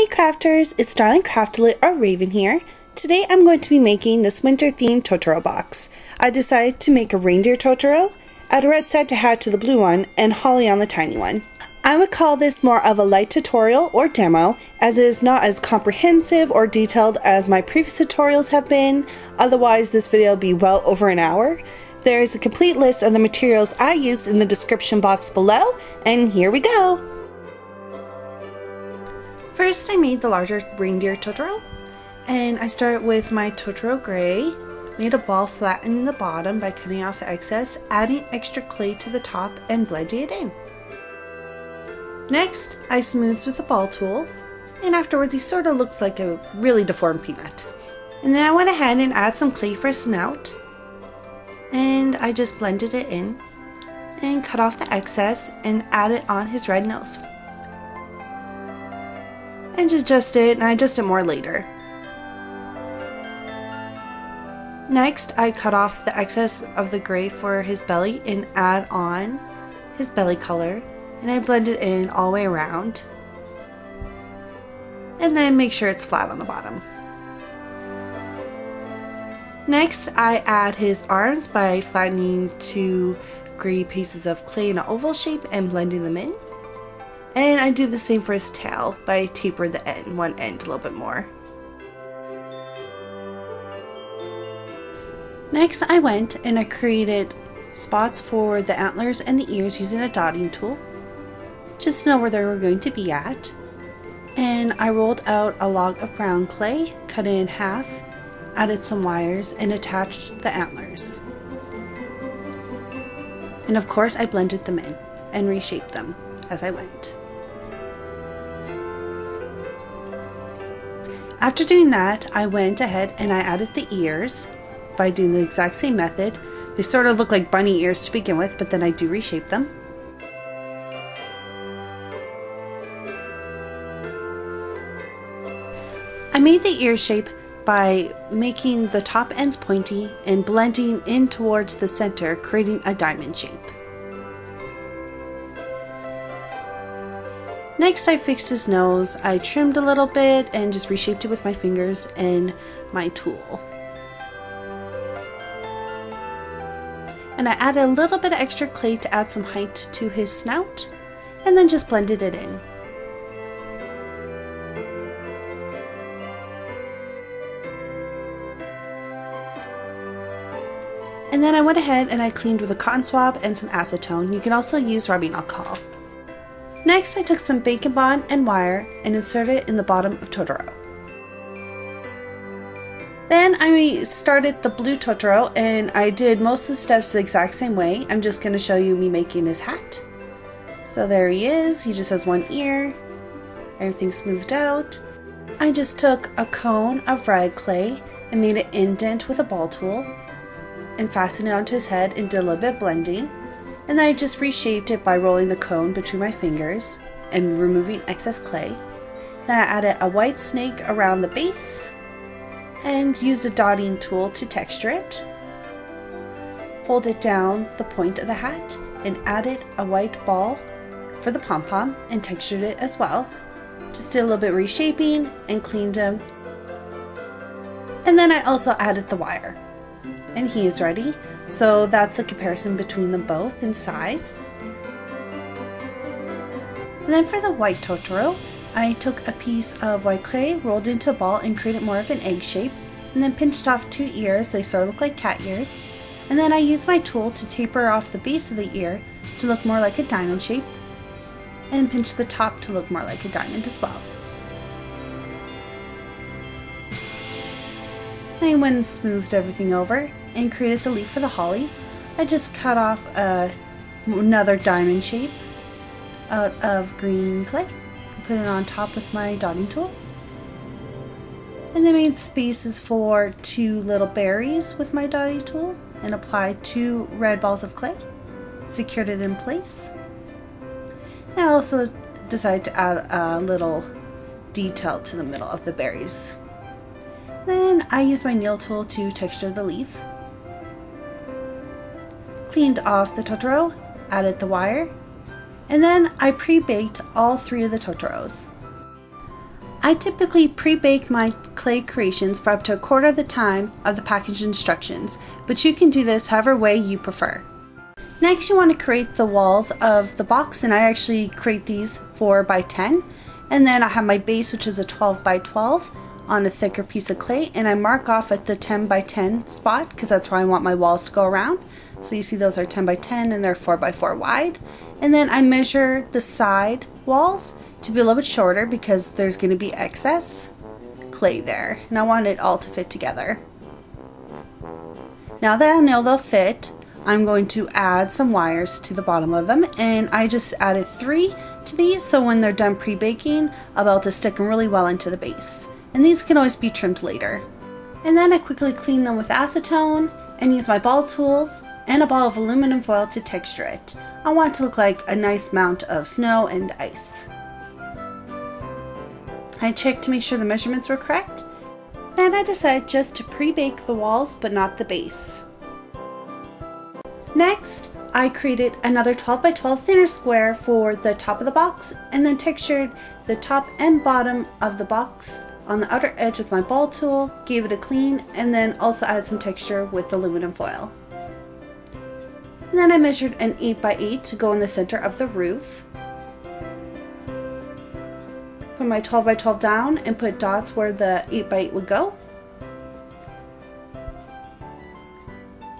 Hey crafters, it's Darling Craftolate or Raven here. Today I'm going to be making this winter themed Totoro box. I decided to make a reindeer Totoro, add a red side to hat to the blue one, and holly on the tiny one. I would call this more of a light tutorial or demo, as it is not as comprehensive or detailed as my previous tutorials have been, otherwise this video will be well over an hour. There is a complete list of the materials I used in the description box below, and here we go! First, I made the larger reindeer Totoro, and I started with my Totoro gray, made a ball flattening the bottom by cutting off the excess, adding extra clay to the top and blending it in. Next, I smoothed with a ball tool, and afterwards he sort of looks like a really deformed peanut. And then I went ahead and added some clay for a snout, and I just blended it in and cut off the excess and added on his red nose. And just adjust it, and I adjust it more later. Next, I cut off the excess of the gray for his belly and add on his belly color, and I blend it in all the way around. And then make sure it's flat on the bottom. Next, I add his arms by flattening two gray pieces of clay in an oval shape and blending them in. And I do the same for his tail by taper the end, one end a little bit more. Next, I went and I created spots for the antlers and the ears using a dotting tool, just to know where they were going to be at. And I rolled out a log of brown clay, cut it in half, added some wires, and attached the antlers. And of course, I blended them in and reshaped them as I went. After doing that, I went ahead and I added the ears by doing the exact same method. They sort of look like bunny ears to begin with, but then I do reshape them. I made the ear shape by making the top ends pointy and blending in towards the center, creating a diamond shape. Next, I fixed his nose. I trimmed a little bit and just reshaped it with my fingers and my tool. And I added a little bit of extra clay to add some height to his snout, and then just blended it in. And then I went ahead and I cleaned with a cotton swab and some acetone. You can also use rubbing alcohol. Next, I took some bacon bond and wire and inserted it in the bottom of Totoro. Then I started the blue Totoro, and I did most of the steps the exact same way. I'm just going to show you me making his hat. So there he is. He just has one ear. Everything's smoothed out. I just took a cone of red clay and made an indent with a ball tool and fastened it onto his head and did a little bit of blending. And then I just reshaped it by rolling the cone between my fingers and removing excess clay. Then I added a white snake around the base and used a dotting tool to texture it. Folded down the point of the hat and added a white ball for the pom-pom and textured it as well. Just did a little bit of reshaping and cleaned him. And then I also added the wire. And he is ready. So that's the comparison between them both in size. And then for the white Totoro, I took a piece of white clay, rolled into a ball and created more of an egg shape, and then pinched off two ears. They sort of look like cat ears. And then I used my tool to taper off the base of the ear to look more like a diamond shape, and pinch the top to look more like a diamond as well. I went and smoothed everything over and created the leaf for the holly. I just cut off another diamond shape out of green clay and put it on top with my dotting tool. And then made spaces for two little berries with my dotting tool and applied two red balls of clay. Secured it in place. And I also decided to add a little detail to the middle of the berries. Then I used my nail tool to texture the leaf. Cleaned off the Totoro, added the wire, and then I pre-baked all three of the Totoros. I typically pre-bake my clay creations for up to a quarter of the time of the package instructions, but you can do this however way you prefer. Next, you want to create the walls of the box, and I actually create these 4 by 10. And then I have my base, which is a 12 by 12 on a thicker piece of clay, and I mark off at the 10 by 10 spot because that's where I want my walls to go around. So you see those are 10 by 10 and they're 4 by 4 wide. And then I measure the side walls to be a little bit shorter because there's going to be excess clay there, and I want it all to fit together. Now that I know they'll fit, I'm going to add some wires to the bottom of them, and I just added 3 to these, so when they're done pre-baking, I'll be able to stick them really well into the base. And these can always be trimmed later. And then I quickly clean them with acetone and use my ball tools and a ball of aluminum foil to texture it. I want it to look like a nice mount of snow and ice. I checked to make sure the measurements were correct, and I decided just to pre-bake the walls but not the base. Next, I created another 12 by 12 thinner square for the top of the box, and then textured the top and bottom of the box on the outer edge with my ball tool, gave it a clean, and then also added some texture with aluminum foil. And then I measured an 8 by 8 to go in the center of the roof. Put my 12 by 12 down and put dots where the 8 by 8 would go.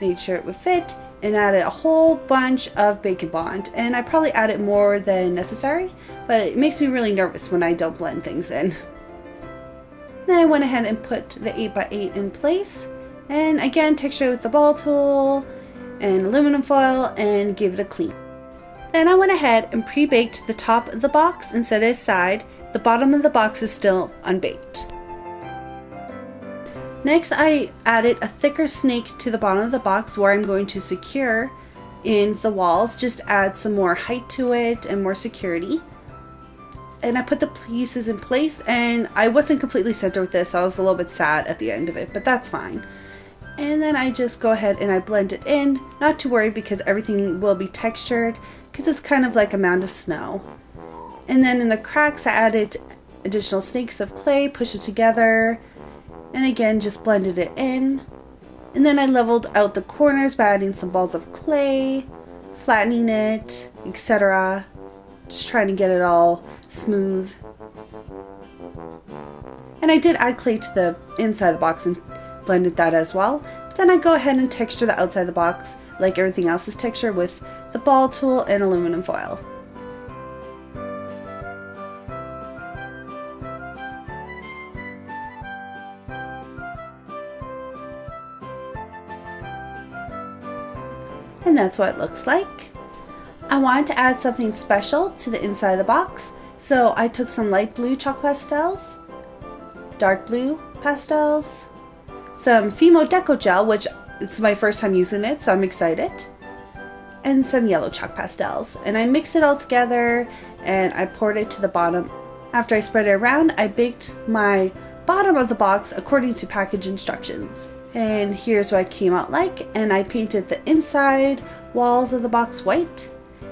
Made sure it would fit, and added a whole bunch of Bacon Bond, and I probably added more than necessary, but it makes me really nervous when I don't blend things in. Then I went ahead and put the 8 by 8 in place, and again textured with the ball tool and aluminum foil and gave it a clean. Then I went ahead and pre-baked the top of the box and set it aside. The bottom of the box is still unbaked. Next, I added a thicker snake to the bottom of the box where I'm going to secure in the walls, just add some more height to it and more security. And I put the pieces in place, and I wasn't completely centered with this, so I was a little bit sad at the end of it, but that's fine. And then I just go ahead and I blend it in, not to worry because everything will be textured because it's kind of like a mound of snow. And then in the cracks I added additional snakes of clay, pushed it together, and again just blended it in. And then I leveled out the corners by adding some balls of clay, flattening it, etc. Just trying to get it all smooth. And I did add clay to the inside of the box and blended that as well. But then I go ahead and texture the outside of the box like everything else is textured with the ball tool and aluminum foil. And that's what it looks like. I wanted to add something special to the inside of the box, so I took some light blue chalk pastels, dark blue pastels, some Fimo Deco gel, which it's my first time using it, so I'm excited, and some yellow chalk pastels. And I mixed it all together and I poured it to the bottom. After I spread it around, I baked my bottom of the box according to package instructions. And here's what it came out like, and I painted the inside walls of the box white,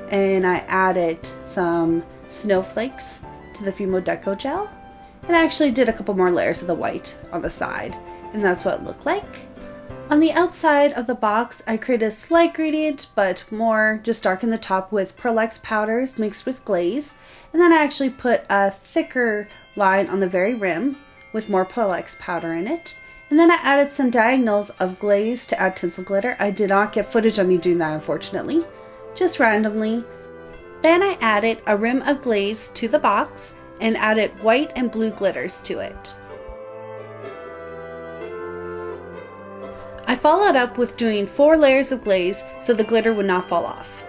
and I added some snowflakes to the Fimo Deco gel, and I actually did a couple more layers of the white on the side, and that's what it looked like. On the outside of the box, I created a slight gradient, but more just darkened the top with Pearl-Ex powders mixed with glaze, and then I actually put a thicker line on the very rim with more Pearl-Ex powder in it. And then I added some diagonals of glaze to add tinsel glitter. I did not get footage of me doing that, unfortunately, just randomly. Then I added a rim of glaze to the box and added white and blue glitters to it. I followed up with doing 4 layers of glaze so the glitter would not fall off.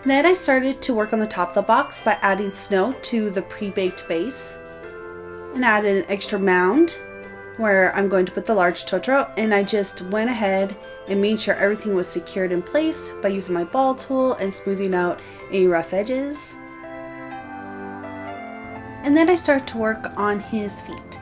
Then I started to work on the top of the box by adding snow to the pre-baked base, and added an extra mound where I'm going to put the large Totoro, and I just went ahead and made sure everything was secured in place by using my ball tool and smoothing out any rough edges. And then I started to work on his feet.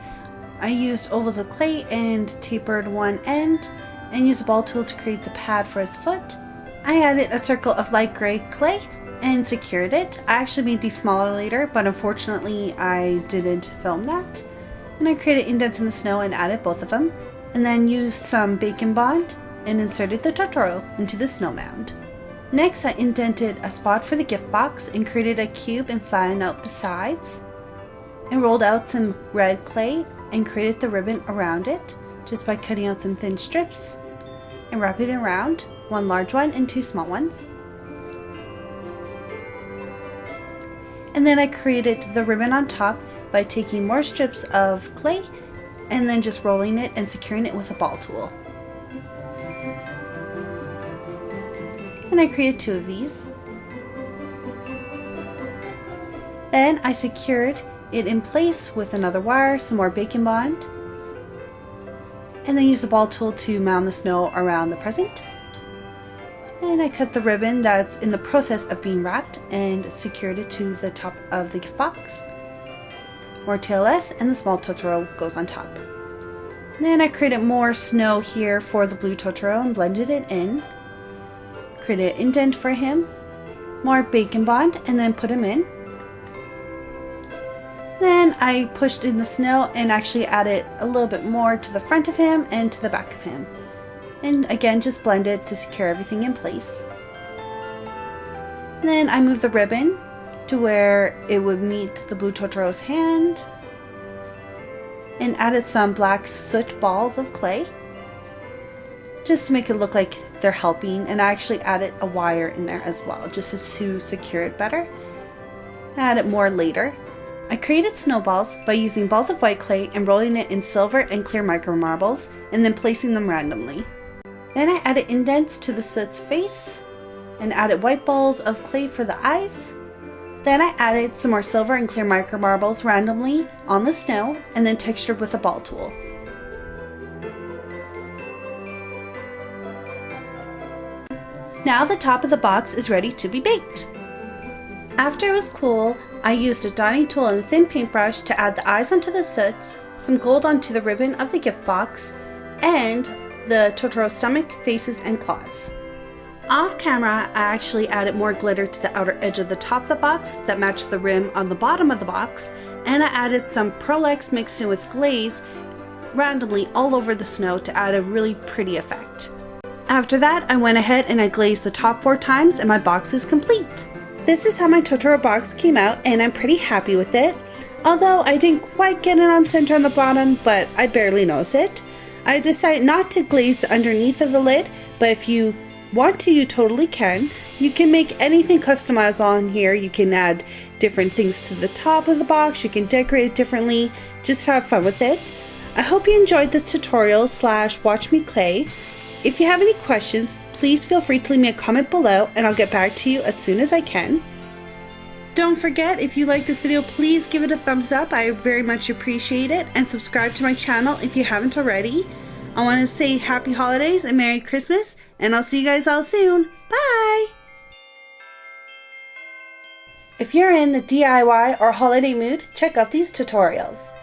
I used ovals of clay and tapered one end and used a ball tool to create the pad for his foot. I added a circle of light gray clay and secured it. I actually made these smaller later, but unfortunately I didn't film that. And I created indents in the snow and added both of them, and then used some bacon bond and inserted the Totoro into the snow mound. Next, I indented a spot for the gift box and created a cube and flattened out the sides, and rolled out some red clay and created the ribbon around it just by cutting out some thin strips and wrapping it around, one large one and two small ones. And then I created the ribbon on top by taking more strips of clay and then just rolling it and securing it with a ball tool. And I created two of these. Then I secured it in place with another wire, some more bacon bond, and then used the ball tool to mound the snow around the present. And I cut the ribbon that's in the process of being wrapped and secured it to the top of the gift box. More tailless, and the small Totoro goes on top. Then I created more snow here for the blue Totoro and blended it in. Created an indent for him, more bacon bond, and then put him in. Then I pushed in the snow and actually added a little bit more to the front of him and to the back of him. And again, just blended to secure everything in place. And then I moved the ribbon to where it would meet the blue Totoro's hand and added some black soot balls of clay just to make it look like they're helping, and I actually added a wire in there as well just to secure it better. I added more later. I created snowballs by using balls of white clay and rolling it in silver and clear micro marbles and then placing them randomly. Then I added indents to the soot's face and added white balls of clay for the eyes. Then I added some more silver and clear micro marbles randomly on the snow and then textured with a ball tool. Now the top of the box is ready to be baked. After it was cool, I used a dotting tool and a thin paintbrush to add the eyes onto the soots, some gold onto the ribbon of the gift box, and the Totoro stomach, faces, and claws. Off camera, I actually added more glitter to the outer edge of the top of the box that matched the rim on the bottom of the box, and I added some Pearl X mixed in with glaze randomly all over the snow to add a really pretty effect. After that, I went ahead and I glazed the top 4 times and my box is complete. This is how my Totoro box came out and I'm pretty happy with it. Although I didn't quite get it on center on the bottom, but I barely notice it. I decided not to glaze underneath of the lid, but if you want to, you totally can. You can make anything customized on here. You can add different things to the top of the box. You can decorate it differently. Just have fun with it. I hope you enjoyed this tutorial / watch me clay. If you have any questions, please feel free to leave me a comment below and I'll get back to you as soon as I can. Don't forget, if you like this video, please give it a thumbs up. I very much appreciate it, and subscribe to my channel if you haven't already. I want to say happy holidays and Merry Christmas, and I'll see you guys all soon. Bye! If you're in the DIY or holiday mood, check out these tutorials.